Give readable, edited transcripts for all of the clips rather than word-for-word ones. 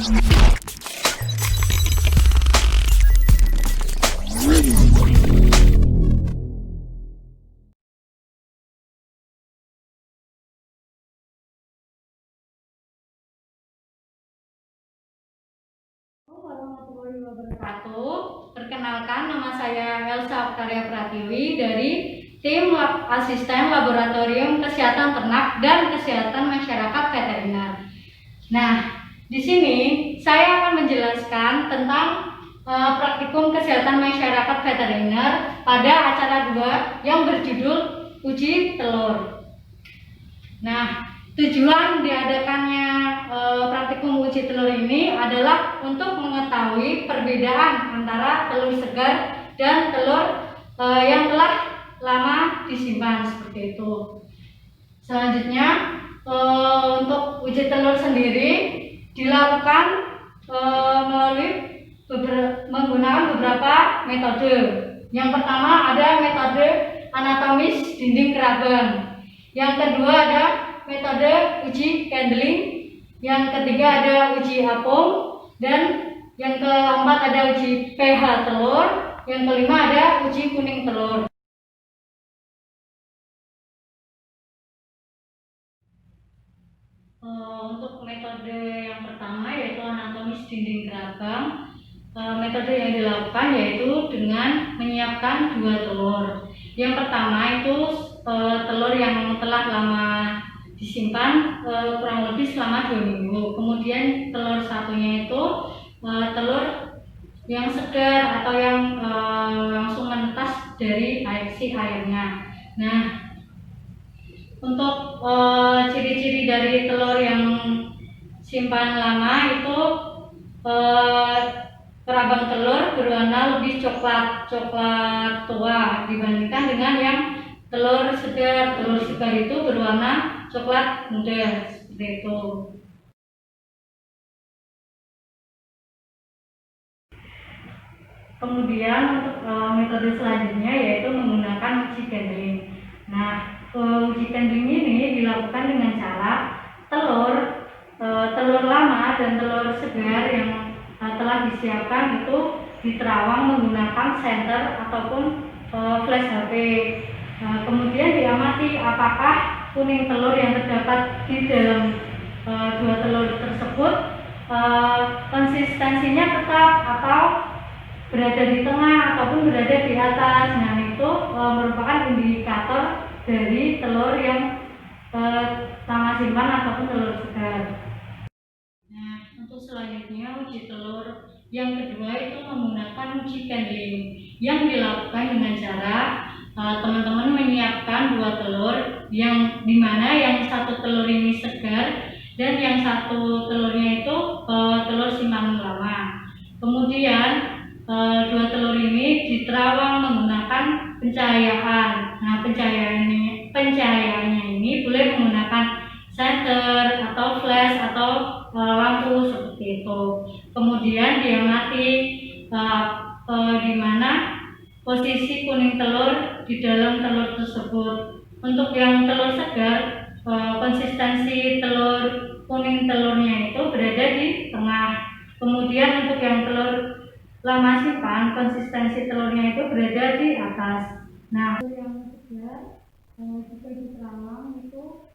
Warahmatullahi wabarakatuh. Perkenalkan, nama saya Elsa Oktaria Pratiwi dari tim asisten laboratorium kesehatan ternak dan kesehatan masyarakat veteriner. Nah, di sini saya akan menjelaskan tentang praktikum kesehatan masyarakat veteriner pada acara 2 yang berjudul uji telur. Nah, tujuan diadakannya praktikum uji telur ini adalah untuk mengetahui perbedaan antara telur segar dan telur yang telah lama disimpan seperti itu. Selanjutnya, untuk uji telur sendiri dilakukan melalui menggunakan beberapa metode. Yang pertama ada metode anatomis dinding kerabang. Yang kedua ada metode uji candling, yang ketiga ada uji apung, dan yang keempat ada uji pH telur, yang kelima ada uji kuning telur. Untuk metode yang pertama yaitu anatomis dinding kerabang, metode yang dilakukan yaitu dengan menyiapkan 2 telur. Yang pertama itu telur yang telah lama disimpan kurang lebih selama 2 minggu. Kemudian telur satunya itu telur yang segar atau yang langsung menetas dari airnya. Nah, untuk ciri-ciri dari telur yang simpan lama itu kerabang telur berwarna lebih coklat tua dibandingkan dengan yang telur segar. Telur segar itu berwarna coklat muda seperti itu. Kemudian untuk metode selanjutnya yaitu menggunakan uji candling. Nah, uji candling ini dilakukan dengan cara telur lama dan telur segar yang telah disiapkan itu diterawang menggunakan senter ataupun flash HP. Kemudian diamati apakah kuning telur yang terdapat di dalam 2 telur tersebut konsistensinya tetap atau berada di tengah ataupun berada di atas. Nah, itu merupakan indikator dari telur yang lama simpan ataupun telur segar. Nah, untuk selanjutnya uji telur yang kedua itu menggunakan uji candling yang dilakukan dengan cara teman-teman menyiapkan 2 telur yang dimana yang satu telur ini segar dan yang satu telurnya itu telur simpanan lama. Kemudian 2 telur ini diterawang menggunakan pencahayaan. Nah, pencahayaannya ini boleh menggunakan senter atau flash atau lampu seperti itu. Kemudian diamati di mana posisi kuning telur di dalam telur tersebut. Untuk yang telur segar, konsistensi telur kuning telurnya itu berada di tengah. Kemudian untuk yang telur lama simpan, konsistensi telurnya itu berada di atas. Nah, yang segar jika diterawang itu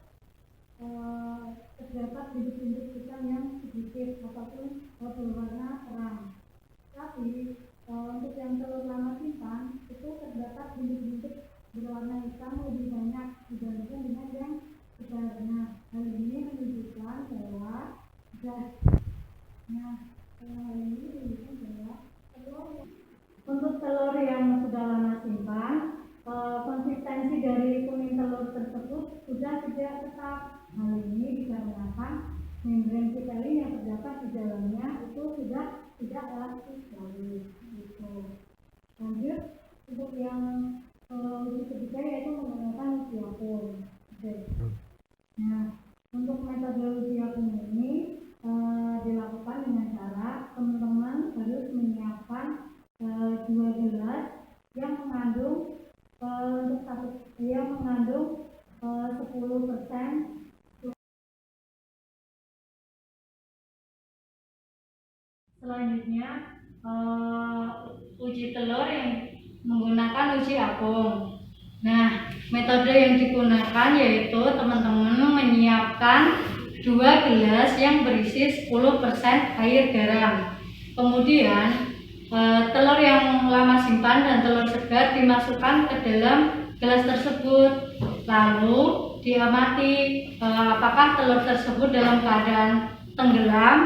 terdapat bintik-bintik hitam yang sedikit ataupun berwarna terang. Tapi untuk yang telur lama simpan itu terdapat bintik-bintik berwarna hitam lebih banyak dibandingkan dengan yang segarnya. Hal ini menunjukkan bahwa untuk telur yang sudah lama simpan, konsistensi dari kuning telur tersebut sudah tidak tetap. Hal ini dikarenakan membran kitarin yang terdapat di dalamnya itu sudah tidak elastis lagi. Lanjut untuk yang uji ketiga yaitu menggunakan uji apung. Nah, untuk metode uji apung ini dilakukan dengan cara teman-teman harus menyiapkan 2 gelas yang mengandung untuk yang mengandung 10% Selanjutnya uji telur yang menggunakan uji apung. Nah, metode yang digunakan yaitu teman-teman menyiapkan 2 gelas yang berisi 10% air garam. Kemudian telur yang lama simpan dan telur segar dimasukkan ke dalam gelas tersebut. Lalu diamati apakah telur tersebut dalam keadaan tenggelam,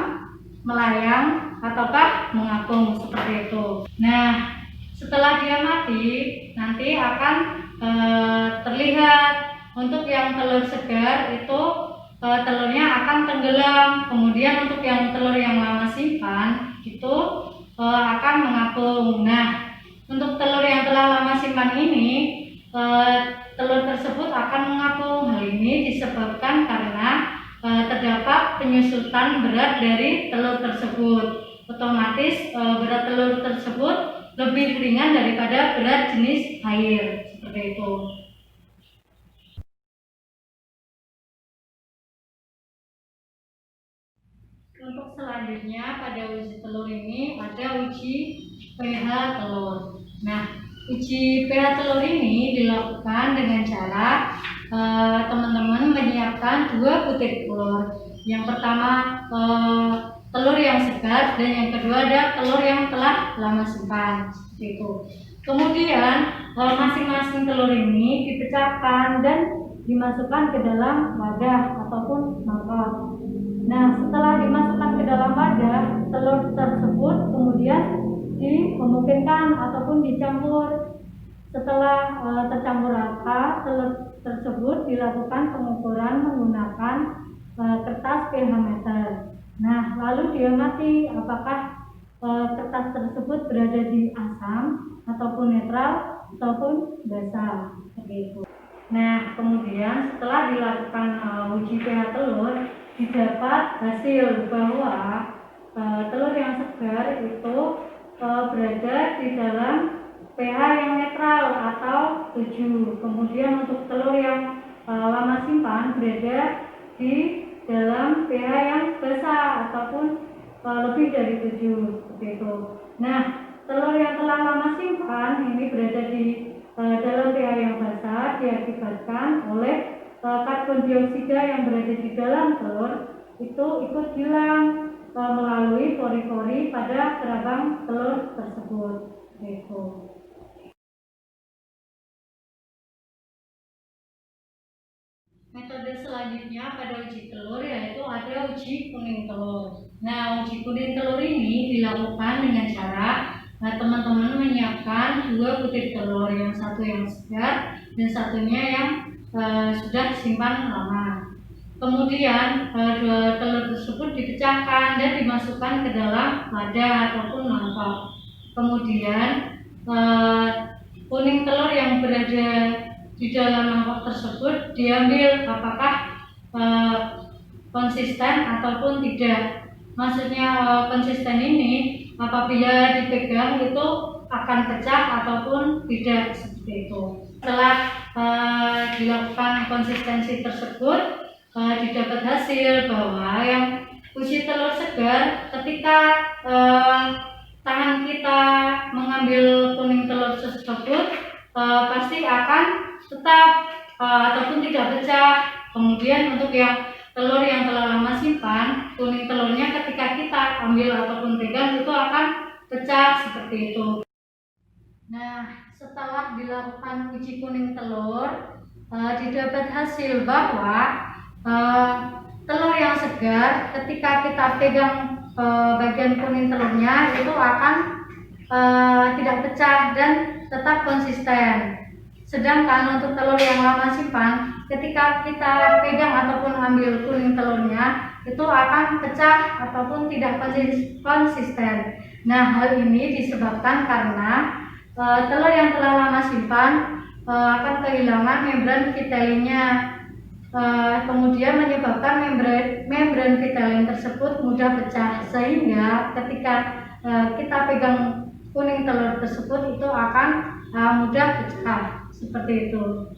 melayang, ataukah mengapung seperti itu. Nah, setelah diamati nanti akan terlihat untuk yang telur segar itu telurnya akan tenggelam. Kemudian untuk yang telur yang lama simpan itu akan mengapung. Nah, untuk telur yang telah lama simpan ini telur tersebut akan mengapung. Hal ini disebabkan karena terdapat penyusutan berat dari telur tersebut. Otomatis berat telur tersebut lebih ringan daripada berat jenis air, seperti itu. Untuk selanjutnya pada uji telur ini ada uji pH telur. Nah, uji pH telur ini dilakukan dengan cara teman-teman menyiapkan 2 butir telur. Yang pertama telur yang segar dan yang kedua ada telur yang telah lama simpan, seperti itu. Kemudian masing-masing telur ini dipecahkan dan dimasukkan ke dalam wadah ataupun mangkok. Nah, setelah dimasukkan ke dalam wadah, telur tersebut kemudian dimungkinkan ataupun dicampur. Setelah tercampur rata, telur tersebut dilakukan pengukuran menggunakan kertas pH meter. Nah, lalu diamati apakah kertas tersebut berada di asam ataupun netral ataupun basah, seperti itu. Nah, kemudian setelah dilakukan uji pH telur, didapat hasil bahwa telur yang segar itu berada di dalam pH yang netral atau 7. Kemudian untuk telur yang lama simpan berada di dalam pH yang basah ataupun lebih dari 7, seperti itu. Nah, telur yang telah lama simpan ini berada di dalam pH yang basah diakibatkan oleh karbon dioksida yang berada di dalam telur itu ikut hilang melalui pori-pori pada gerabang telur tersebut. Gitu. Metode selanjutnya pada uji telur yaitu ada uji kuning telur. Nah, uji kuning telur ini dilakukan dengan cara teman-teman menyiapkan 2 butir telur, yang satu yang segar dan satunya yang sudah simpan lama. Kemudian 2 telur tersebut dipecahkan dan dimasukkan ke dalam wadah ataupun mangkok. Kemudian kuning telur yang berada di dalam mangkok tersebut diambil apakah konsisten ataupun tidak. Maksudnya konsisten ini apabila dipegang itu akan pecah ataupun tidak, seperti itu. Setelah dilakukan konsistensi tersebut, didapat hasil bahwa yang uji telur segar ketika tangan kita mengambil kuning telur tersebut pasti akan tetap ataupun tidak pecah. Kemudian untuk yang telur yang telah lama simpan, kuning telurnya ketika kita ambil ataupun pegang itu akan pecah, seperti itu. Nah, setelah dilakukan uji kuning telur, didapat hasil bahwa telur yang segar ketika kita pegang bagian kuning telurnya itu akan tidak pecah dan tetap konsisten. Sedangkan untuk telur yang lama simpan, ketika kita pegang ataupun ambil kuning telurnya itu akan pecah ataupun tidak konsisten. Nah, hal ini disebabkan karena telur yang telah lama simpan akan kehilangan membran vitalinnya, kemudian menyebabkan membran vitalin tersebut mudah pecah, sehingga ketika kita pegang kuning telur tersebut itu akan mudah pecah, seperti itu.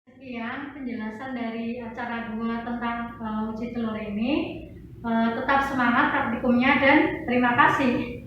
Sekian penjelasan dari acara 2 tentang uji telur ini. Tetap semangat praktikumnya dan terima kasih.